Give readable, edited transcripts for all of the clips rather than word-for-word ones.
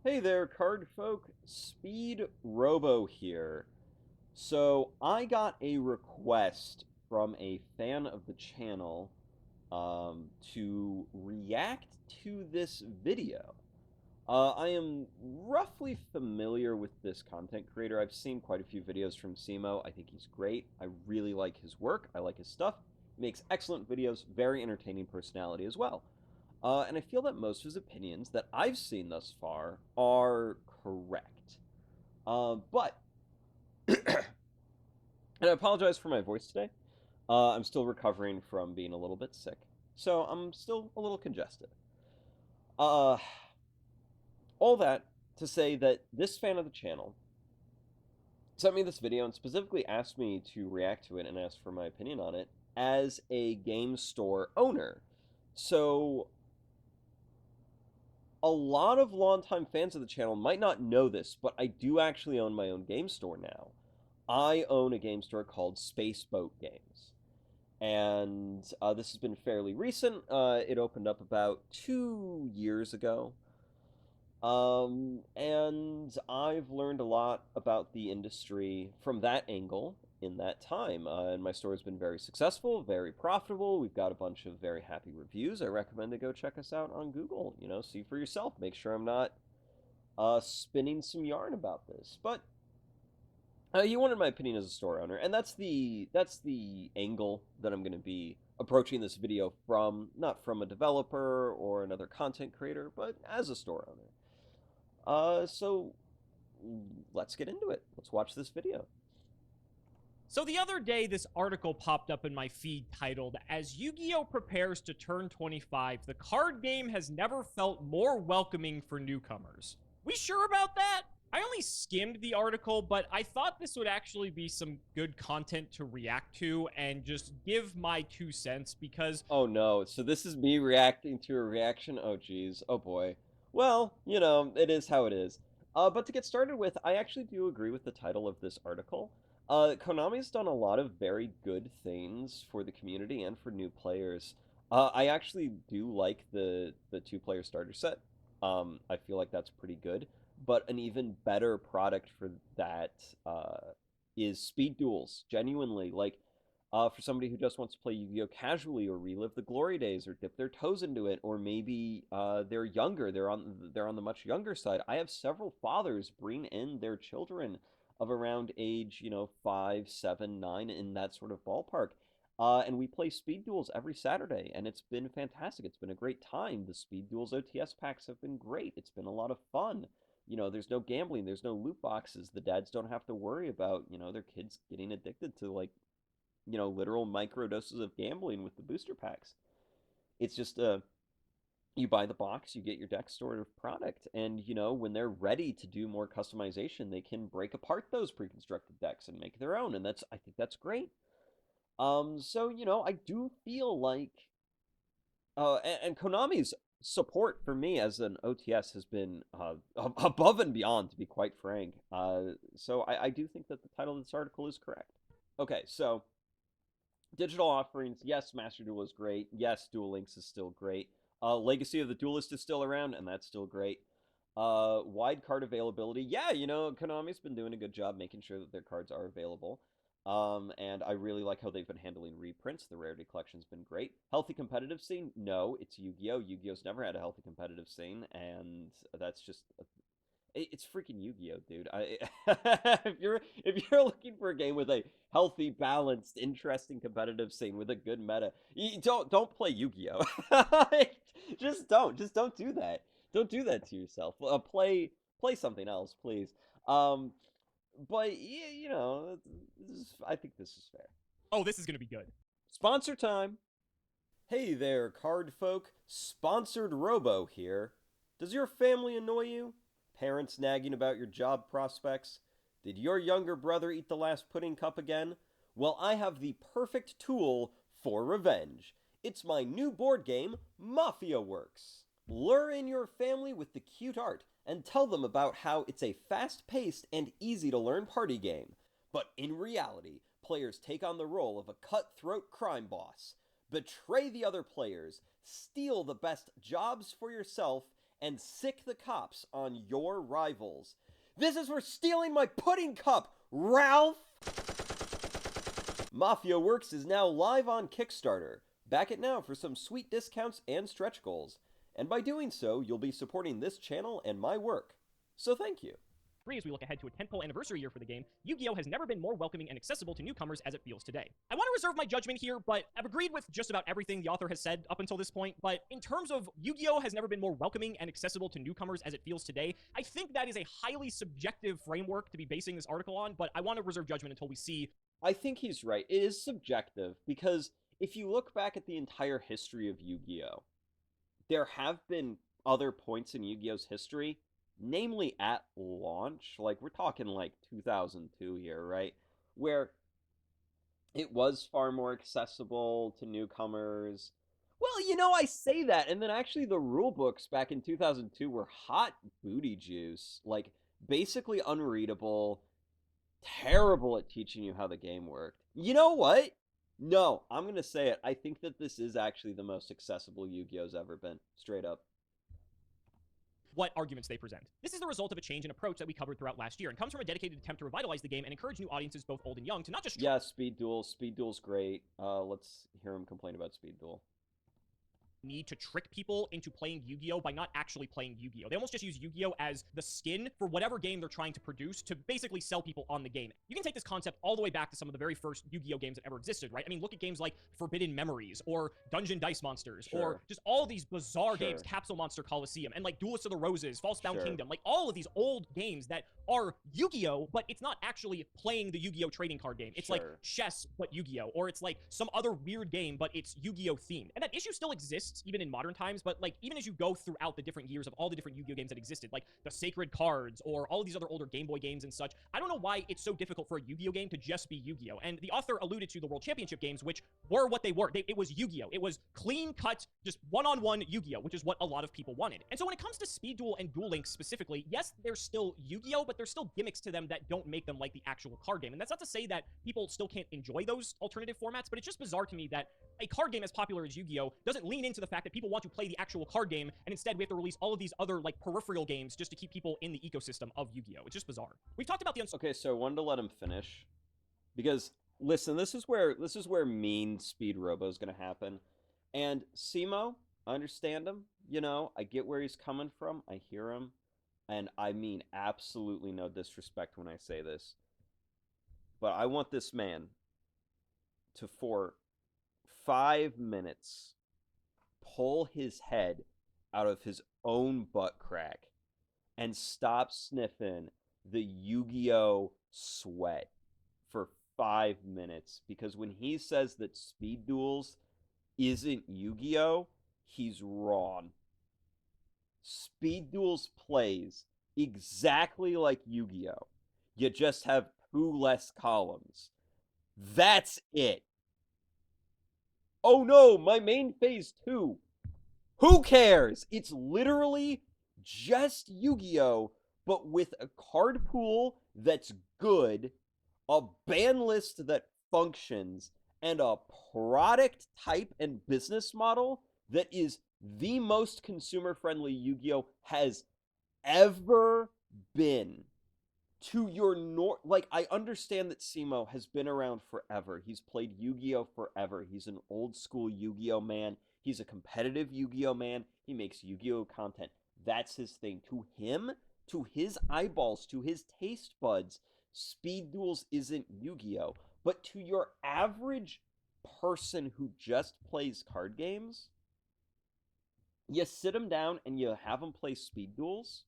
Hey there, card folk. Speedrobo here. So I got a request from a fan of the channel to react to this video. I am roughly familiar with this content creator. I've seen quite a few videos from Cimooooo. I think he's great. I really like his work. I like his stuff. He makes excellent videos, very entertaining personality as well. And I feel that most of his opinions that I've seen thus far are correct. But, and I apologize for my voice today. I'm still recovering from being a little bit sick, so I'm still a little congested. Uh, all that to say that this fan of the channel sent me this video and specifically asked me to react to it and ask for my opinion on it as a game store owner. So a lot of longtime fans of the channel might not know this, but I do actually own my own game store now. I own a game store called Spaceboat Games. And this has been fairly recent. It opened up about 2 years ago. And I've learned a lot about the industry from that angle in that time. And my store has been very successful, very profitable. We've got a bunch of very happy reviews. I recommend to go check us out on Google. See for yourself. Make sure I'm not spinning some yarn about this. But you wanted my opinion as a store owner, and that's the angle that I'm going to be approaching this video from, not from a developer or another content creator, but as a store owner. So let's get into it. Let's watch this video. So the other day, this article popped up in my feed titled, "As Yu-Gi-Oh! Prepares to turn 25, the card game has never felt more welcoming for newcomers." We sure about that? I only skimmed the article, but I thought this would actually be some good content to react to and just give my 2 cents because Oh no, so this is me reacting to a reaction? Oh geez, oh boy. Well, it is how it is. But to get started with, I actually do agree with the title of this article. Konami's done a lot of very good things for the community and for new players. I actually do like the two-player starter set. I feel like that's pretty good. But an even better product for that is Speed Duels. Genuinely, like, for somebody who just wants to play Yu-Gi-Oh casually or relive the glory days or dip their toes into it, or maybe they're younger, they're on the much younger side. I have several fathers bring in their children of around age 5, 7, 9 in that sort of ballpark. And we play Speed Duels every Saturday, and it's been fantastic. It's been a great time. The Speed Duels OTS packs have been great. It's been a lot of fun. There's no gambling, there's no loot boxes. The dads don't have to worry about, their kids getting addicted to, like, literal micro doses of gambling with the booster packs. It's just you buy the box, you get your deck stored of product, and when they're ready to do more customization, they can break apart those pre-constructed decks and make their own, and I think that's great. So I do feel like and Konami's support for me as an OTS has been above and beyond, to be quite frank. So I do think that the title of this article is correct. Okay, so digital offerings, yes, Master Duel is great. Yes, Duel Links is still great. Legacy of the Duelist is still around, and that's still great. Wide card availability, yeah, Konami's been doing a good job making sure that their cards are available. And I really like how they've been handling reprints. The rarity collection's been great. Healthy competitive scene? No, it's Yu-Gi-Oh! Yu-Gi-Oh's never had a healthy competitive scene, and that's just it's freaking Yu-Gi-Oh, dude. If you're looking for a game with a healthy, balanced, interesting competitive scene with a good meta, you don't play Yu-Gi-Oh. Just don't do that. Don't do that to yourself. Play something else, please. But yeah, I think this is fair. oh, this is going to be good. Sponsor time. Hey there, card folk. Sponsored Robo here. Does your family annoy you? Parents nagging about your job prospects? Did your younger brother eat the last pudding cup again? Well, I have the perfect tool for revenge. It's my new board game, Mafia Works. Lure in your family with the cute art and tell them about how it's a fast-paced and easy-to-learn party game. But in reality, players take on the role of a cutthroat crime boss, betray the other players, steal the best jobs for yourself, and sick the cops on your rivals. This is for stealing my pudding cup, Ralph! Mafia Works is now live on Kickstarter. Back it now for some sweet discounts and stretch goals. And by doing so, you'll be supporting this channel and my work. So thank you. As we look ahead to a tentpole anniversary year for the game, Yu-Gi-Oh! Has never been more welcoming and accessible to newcomers as it feels today. I want to reserve my judgment here, but I've agreed with just about everything the author has said up until this point, but in terms of Yu-Gi-Oh! Has never been more welcoming and accessible to newcomers as it feels today, I think that is a highly subjective framework to be basing this article on, but I want to reserve judgment until we see. I think he's right. It is subjective because if you look back at the entire history of Yu-Gi-Oh!, there have been other points in Yu-Gi-Oh's history, namely at launch, like we're talking like 2002 here, right? Where it was far more accessible to newcomers. Well, I say that, and then actually the rule books back in 2002 were hot booty juice, like basically unreadable, terrible at teaching you how the game worked. You know what? No, I'm going to say it. I think that this is actually the most accessible Yu-Gi-Oh's ever been, straight up. What arguments they present. This is the result of a change in approach that we covered throughout last year and comes from a dedicated attempt to revitalize the game and encourage new audiences, both old and young, to not just Yeah, Speed Duels. Speed Duels great. Let's hear him complain about Speed Duel. Need to trick people into playing Yu-Gi-Oh! By not actually playing Yu-Gi-Oh! They almost just use Yu-Gi-Oh! As the skin for whatever game they're trying to produce to basically sell people on the game. You can take this concept all the way back to some of the very first Yu-Gi-Oh! Games that ever existed, right? I mean, look at games like Forbidden Memories or Dungeon Dice Monsters or just all these bizarre games, Capsule Monster Coliseum, and like Duelist of the Roses, False-Bound Kingdom, like all of these old games that are Yu-Gi-Oh! But it's not actually playing the Yu-Gi-Oh! Trading card game. It's like chess, but Yu-Gi-Oh! Or it's like some other weird game, but it's Yu-Gi-Oh! Themed. And that issue still exists even in modern times, but like even as you go throughout the different years of all the different Yu-Gi-Oh! Games that existed, like the Sacred Cards or all of these other older Game Boy games and such, I don't know why it's so difficult for a Yu-Gi-Oh! Game to just be Yu-Gi-Oh! And the author alluded to the World Championship games, which were what they were. It was Yu-Gi-Oh! It was clean cut, just one-on-one Yu-Gi-Oh!, which is what a lot of people wanted. And so when it comes to Speed Duel and Duel Links specifically, yes, there's still Yu-Gi-Oh!, but there's still gimmicks to them that don't make them like the actual card game. And that's not to say that people still can't enjoy those alternative formats, but it's just bizarre to me that a card game as popular as Yu-Gi-Oh! Doesn't lean into the fact that people want to play the actual card game, and instead we have to release all of these other like peripheral games just to keep people in the ecosystem of Yu-Gi-Oh! It's just bizarre. We've talked about the Okay, so I wanted to let him finish because listen, this is where mean Speedrobo is going to happen. And Cimo, I understand him. I get where he's coming from. I hear him, and I mean absolutely no disrespect when I say this. But I want this man to, for 5 minutes, pull his head out of his own butt crack and stop sniffing the Yu-Gi-Oh! Sweat for 5 minutes. Because when he says that Speed Duels isn't Yu-Gi-Oh!, he's wrong. Speed Duels plays exactly like Yu-Gi-Oh! You just have 2 less columns. That's it. Oh no, my main phase 2. Who cares? It's literally just Yu-Gi-Oh!, but with a card pool that's good, a ban list that functions, and a product type and business model that is the most consumer-friendly Yu-Gi-Oh! Has ever been. To your like, I understand that Cimo has been around forever. He's played Yu-Gi-Oh! Forever. He's an old school Yu-Gi-Oh! Man. He's a competitive Yu-Gi-Oh! Man. He makes Yu-Gi-Oh! Content. That's his thing. To him, to his eyeballs, to his taste buds, Speed Duels isn't Yu-Gi-Oh! But to your average person who just plays card games, you sit them down and you have them play Speed Duels,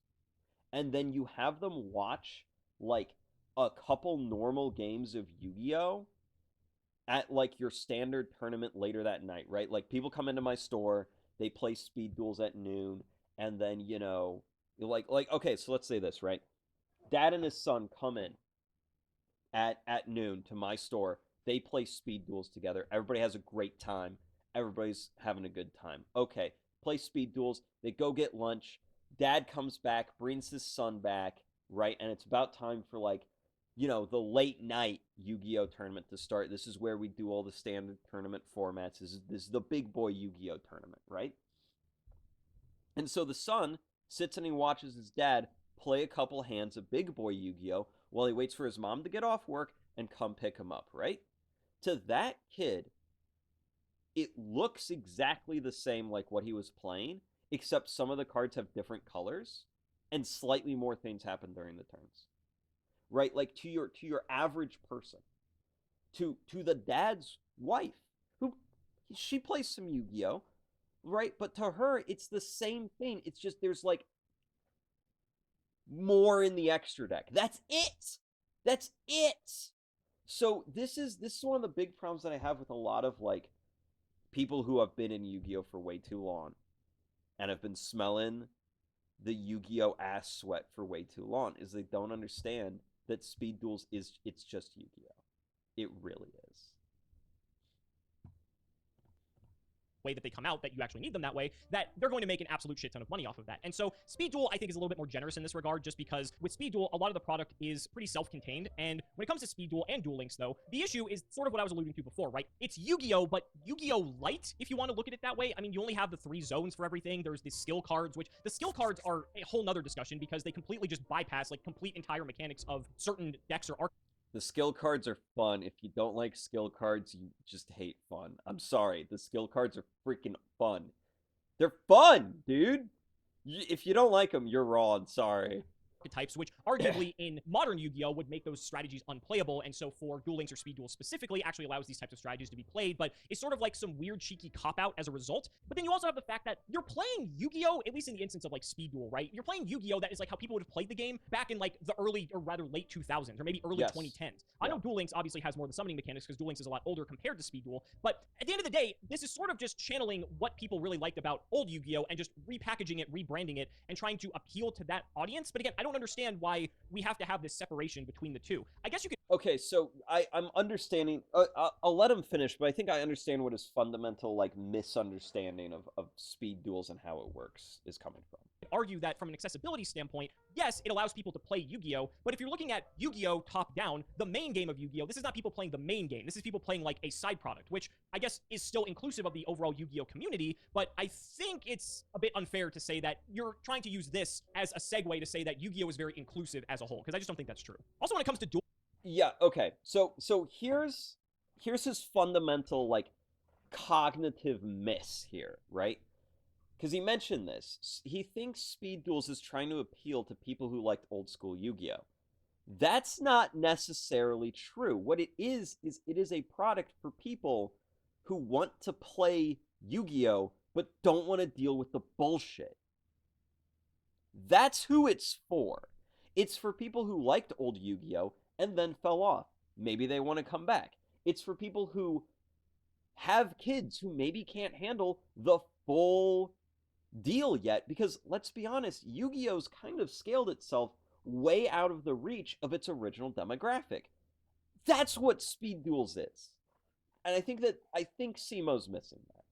and then you have them watch like a couple normal games of Yu-Gi-Oh! At like your standard tournament later that night, right? Like people come into my store, they play Speed Duels at noon, and then like okay, so let's say this, right? Dad and his son come in at noon to my store. They play Speed Duels together. Everybody has a great time. Everybody's having a good time. Okay, play Speed Duels. They go get lunch. Dad comes back, brings his son back, right? And it's about time for like, the late night Yu-Gi-Oh! Tournament to start. This is where we do all the standard tournament formats. This is the big boy Yu-Gi-Oh! Tournament, right? And so the son sits and he watches his dad play a couple hands of Big Boy Yu-Gi-Oh while he waits for his mom to get off work and come pick him up, right? To that kid, it looks exactly the same like what he was playing, except some of the cards have different colors and slightly more things happen during the turns. Right? Like to your average person, to the dad's wife, who she plays some Yu-Gi-Oh, right? But to her, it's the same thing. It's just there's like more in the extra deck. That's it. That's it. So this is one of the big problems that I have with a lot of like people who have been in Yu-Gi-Oh for way too long and have been smelling the Yu-Gi-Oh ass sweat for way too long is they don't understand that Speed Duels is it's just Yu-Gi-Oh. It really is. way that they come out, that you actually need them that way, that they're going to make an absolute shit ton of money off of that. And so Speed Duel, I think, is a little bit more generous in this regard, just because with Speed Duel, a lot of the product is pretty self-contained. And when it comes to Speed Duel and Duel Links, though, the issue is sort of what I was alluding to before, right? It's Yu-Gi-Oh, but Yu-Gi-Oh Light, if you want to look at it that way. I mean, you only have the 3 zones for everything. There's the skill cards, which the skill cards are a whole nother discussion because they completely just bypass like complete entire mechanics of certain decks or archetypes. The skill cards are fun. If you don't like skill cards, you just hate fun. I'm sorry. The skill cards are freaking fun. They're fun, dude. If you don't like them, you're wrong. Sorry. Archetypes, which arguably in modern Yu-Gi-Oh would make those strategies unplayable, and so for Duel Links or Speed Duels specifically, actually allows these types of strategies to be played, but it's sort of like some weird, cheeky cop-out as a result. But then you also have the fact that you're playing Yu-Gi-Oh, at least in the instance of like Speed Duel, right? You're playing Yu-Gi-Oh that is like how people would have played the game back in like the early, or rather late 2000s, or maybe early Yes. 2010s. Yeah. I know Duel Links obviously has more of the summoning mechanics because Duel Links is a lot older compared to Speed Duel, but at the end of the day, this is sort of just channeling what people really liked about old Yu-Gi-Oh and just repackaging it, rebranding it, and trying to appeal to that audience. But again, I don't understand why we have to have this separation between the two. I guess you could. Okay, so I'm understanding. I'll let him finish, but I think I understand what his fundamental like misunderstanding of Speed Duels and how it works is coming from. Argue that from an accessibility standpoint, yes, it allows people to play Yu-Gi-Oh, but if you're looking at Yu-Gi-Oh top down, the main game of Yu-Gi-Oh, this is not people playing the main game. This is people playing like a side product, which I guess is still inclusive of the overall Yu-Gi-Oh community, but I think it's a bit unfair to say that you're trying to use this as a segue to say that Yu-Gi-Oh is very inclusive as a whole, because I just don't think that's true. Also, when it comes to dual. Yeah, okay. So here's his fundamental like cognitive miss here, right? Because he mentioned this. He thinks Speed Duels is trying to appeal to people who liked old school Yu-Gi-Oh. That's not necessarily true. What it is it is a product for people who want to play Yu-Gi-Oh but don't want to deal with the bullshit. That's who it's for. It's for people who liked old Yu-Gi-Oh and then fell off. Maybe they want to come back. It's for people who have kids who maybe can't handle the full deal yet, because let's be honest, Yu-Gi-Oh's kind of scaled itself way out of the reach of its original demographic. That's what Speed Duels is. And I think Cimo's missing that.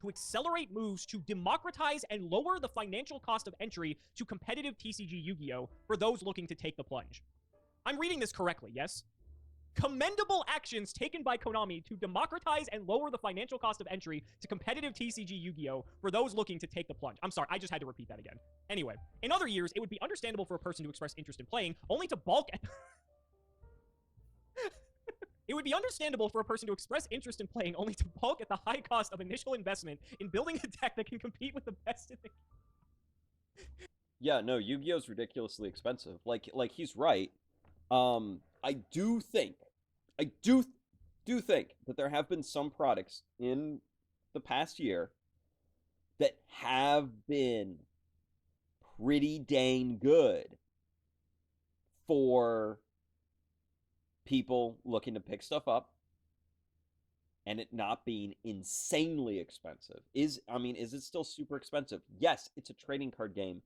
To accelerate moves to democratize and lower the financial cost of entry to competitive TCG Yu-Gi-Oh for those looking to take the plunge. I'm reading this correctly, yes? Commendable actions taken by Konami to democratize and lower the financial cost of entry to competitive TCG Yu-Gi-Oh for those looking to take the plunge. I'm sorry, I just had to repeat that again. Anyway, in other years, it would be understandable for a person to express interest in playing, only to balk at... It would be understandable for a person to express interest in playing, only to balk at the high cost of initial investment in building a deck that can compete with the best in the... Yeah, no, Yu-Gi-Oh's ridiculously expensive. Like he's right. I do think that there have been some products in the past year that have been pretty dang good for people looking to pick stuff up and it not being insanely expensive. Is it still super expensive? Yes, it's a trading card game.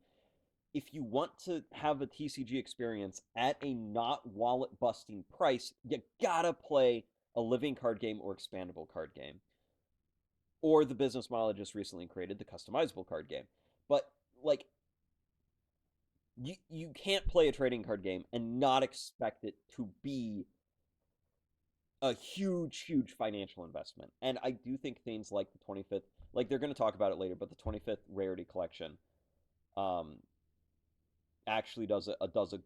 If you want to have a TCG experience at a not wallet busting price, you gotta play a living card game or expandable card game. Or the business model I just recently created, the customizable card game. But like you can't play a trading card game and not expect it to be a huge financial investment. And I do think things like the 25th, like they're going to talk about it later, but the 25th Rarity Collection um, actually does a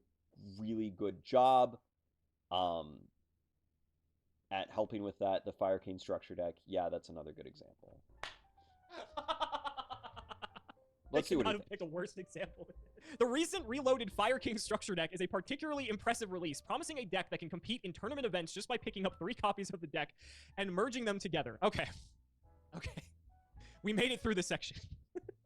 really good job um, at helping with that. The Fire King structure deck, yeah, that's another good example. I Let's see could what not he have thinks. picked a worse example. The recent reloaded Fire King structure deck is a particularly impressive release, promising a deck that can compete in tournament events just by picking up 3 copies of the deck and merging them together. Okay. Okay. We made it through this section.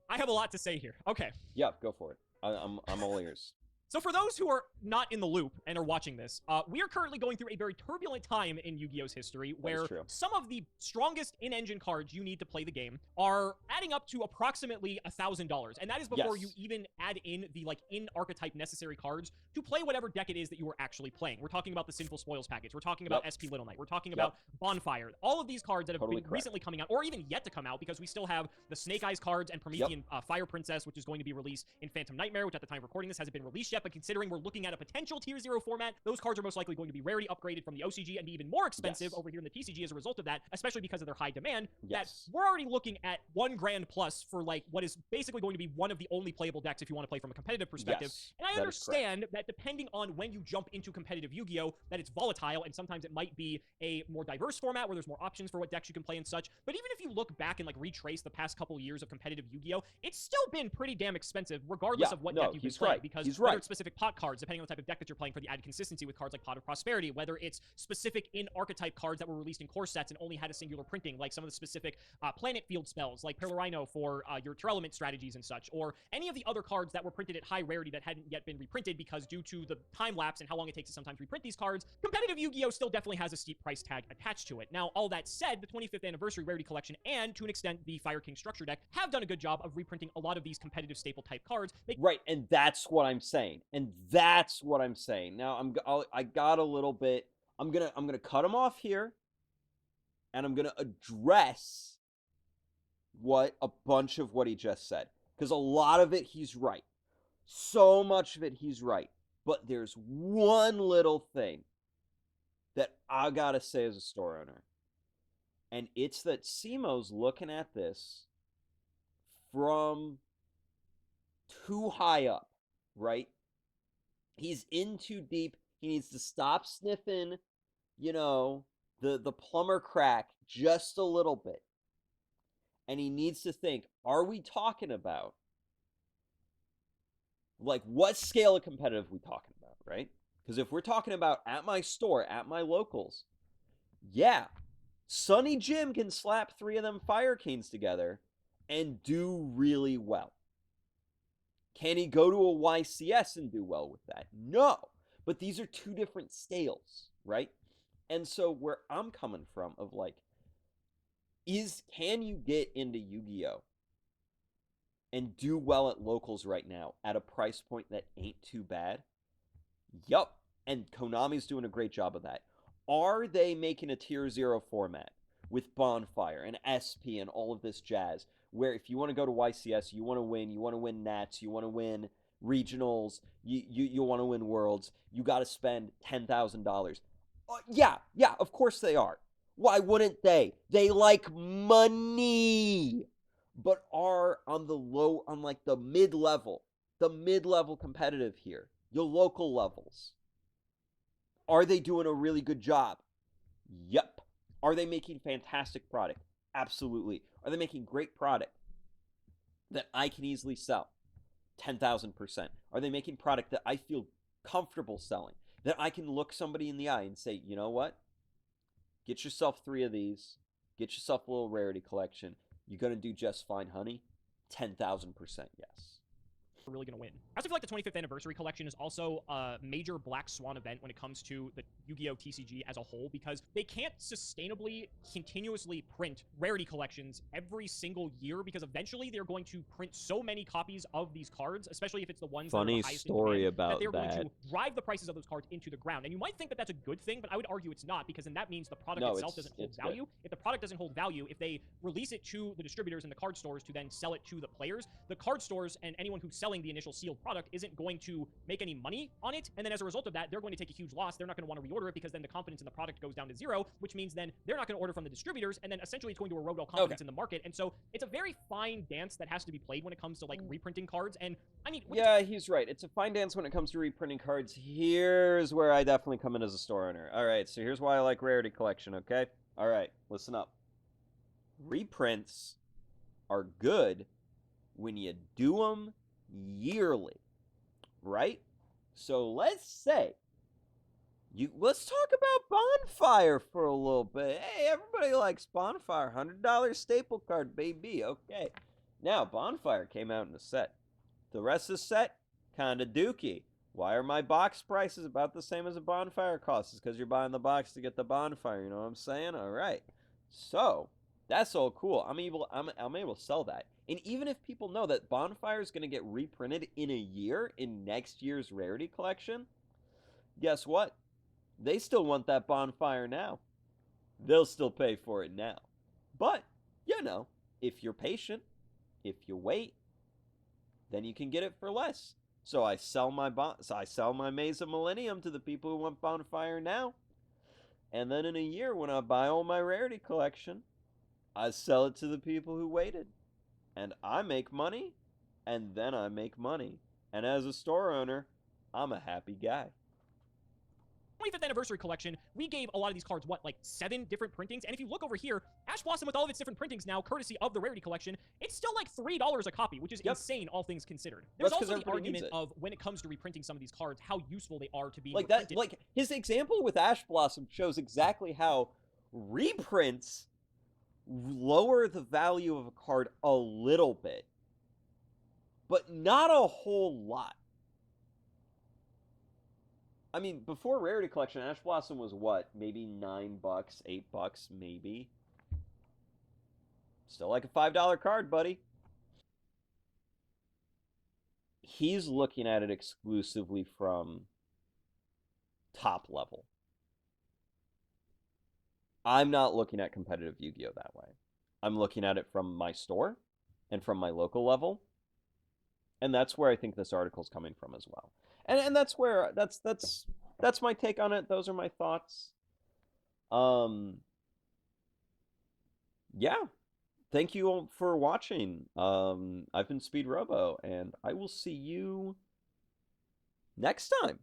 I have a lot to say here. Okay. Yeah, go for it. I'm all ears. So for those who are not in the loop and are watching this, we are currently going through a very turbulent time in Yu-Gi-Oh's history where some of the strongest in-engine cards you need to play the game are adding up to approximately $1,000. And that is before you even add in the in-archetype necessary cards to play whatever deck it is that you are actually playing. We're talking about the Sinful Spoils package. We're talking about SP Little Knight. We're talking about Bonfire. All of these cards that have been recently coming out, or even yet to come out, because we still have the Snake Eyes cards and Promethean Fire Princess, which is going to be released in Phantom Nightmare, which at the time of recording this hasn't been released yet. But considering we're looking at a potential Tier 0 format, those cards are most likely going to be rarity upgraded from the OCG and be even more expensive over here in the TCG as a result of that, especially because of their high demand. That we're already looking at $1,000 plus for what is basically going to be one of the only playable decks if you want to play from a competitive perspective. And I understand that depending on when you jump into competitive Yu-Gi-Oh, that it's volatile and sometimes it might be a more diverse format where there's more options for what decks you can play and such. But even if you look back and retrace the past couple years of competitive Yu-Gi-Oh, it's still been pretty damn expensive regardless of what deck you've been playing. Because whether it's specific pot cards, depending on the type of deck that you're playing for the added consistency with cards like Pot of Prosperity, whether it's specific in-archetype cards that were released in core sets and only had a singular printing, like some of the specific planet field spells, like Rhino for your Terror Element strategies and such, or any of the other cards that were printed at high rarity that hadn't yet been reprinted because due to the time lapse and how long it takes to sometimes reprint these cards, competitive Yu-Gi-Oh! Still definitely has a steep price tag attached to it. Now, all that said, the 25th anniversary rarity collection and, to an extent, the Fire King structure deck have done a good job of reprinting a lot of these competitive staple type cards. Right, and that's what I'm saying. Now I got a little bit. I'm gonna cut him off here, and I'm gonna address a bunch of what he just said, because a lot of it he's right. So much of it he's right. But there's one little thing that I gotta say as a store owner, and it's that Cimooooo's looking at this from too high up, right? He's in too deep. He needs to stop sniffing, the plumber crack just a little bit. And he needs to think, are we talking about what scale of competitive we talking about, right? Because if we're talking about at my store, at my locals, yeah, Sonny Jim can slap 3 of them Fire Kings together and do really well. Can he go to a YCS and do well with that? No. But these are 2 different scales, right? And so where I'm coming from of can you get into Yu-Gi-Oh and do well at locals right now at a price point that ain't too bad? Yup. And Konami's doing a great job of that. Are they making a Tier 0 format with Bonfire and SP and all of this jazz, where if you want to go to YCS, you want to win Nats, you want to win regionals, you want to win worlds, you got to spend $10,000. Yeah, of course they are. Why wouldn't they? They like money. But are on the mid-level competitive here, your local levels. Are they doing a really good job? Yep. Are they making fantastic product? Absolutely. Are they making great product that I can easily sell? 10,000%. Are they making product that I feel comfortable selling? That I can look somebody in the eye and say, you know what? Get yourself 3 of these. Get yourself a little rarity collection. You're going to do just fine, honey. 10,000% yes. Really going to win. I also feel like the 25th anniversary collection is also a major black swan event when it comes to the Yu-Gi-Oh! TCG as a whole, because they can't sustainably continuously print rarity collections every single year, because eventually they're going to print so many copies of these cards, especially if it's the ones that are the highest in demand, that they're going to drive the prices of those cards into the ground. And you might think that that's a good thing, but I would argue it's not, because then that means the product itself doesn't hold value. If the product doesn't hold value, if they release it to the distributors and the card stores to then sell it to the players, the card stores and anyone who's selling selling the initial sealed product isn't going to make any money on it. And then as a result of that, they're going to take a huge loss. They're not going to want to reorder it because then the confidence in the product goes down to zero, which means then they're not going to order from the distributors. And then essentially it's going to erode all confidence in the market. And so it's a very fine dance that has to be played when it comes to like reprinting cards. And I mean, yeah, he's right. It's a fine dance when it comes to reprinting cards. Here's where I definitely come in as a store owner. All right, so here's why I like rarity collection, okay? All right, listen up. Reprints are good when you do them yearly, right? So let's say let's talk about Bonfire for a little bit. Hey, everybody likes Bonfire. $100 staple card, baby. Okay. Now, Bonfire came out in a set. The rest of the set, kind of dookie. Why are my box prices about the same as a Bonfire cost? It's because you're buying the box to get the Bonfire, you know what I'm saying? All right. So, that's all cool. I'm able to sell that. And even if people know that Bonfire is going to get reprinted in a year in next year's rarity collection, guess what? They still want that Bonfire now. They'll still pay for it now. But, you know, if you're patient, if you wait, then you can get it for less. So I sell my Maze of Millennium to the people who want Bonfire now. And then in a year, when I buy all my rarity collection, I sell it to the people who waited. And I make money, and then I make money. And as a store owner, I'm a happy guy. 25th anniversary collection, we gave a lot of these cards, what, like 7 different printings? And if you look over here, Ash Blossom with all of its different printings now, courtesy of the rarity collection, it's still like $3 a copy, which is insane, all things considered. There's also the argument of, when it comes to reprinting some of these cards, how useful they are to being reprinted. Like, his example with Ash Blossom shows exactly how reprints lower the value of a card a little bit, but not a whole lot. I mean, before rarity collection, Ash Blossom was what? Maybe $9, $8, maybe. Still like a $5 card, buddy. He's looking at it exclusively from top level. I'm not looking at competitive Yu-Gi-Oh that way. I'm looking at it from my store and from my local level. And that's where I think this article's coming from as well. And that's where that's my take on it. Those are my thoughts. Yeah. Thank you all for watching. I've been Speedrobo, and I will see you next time.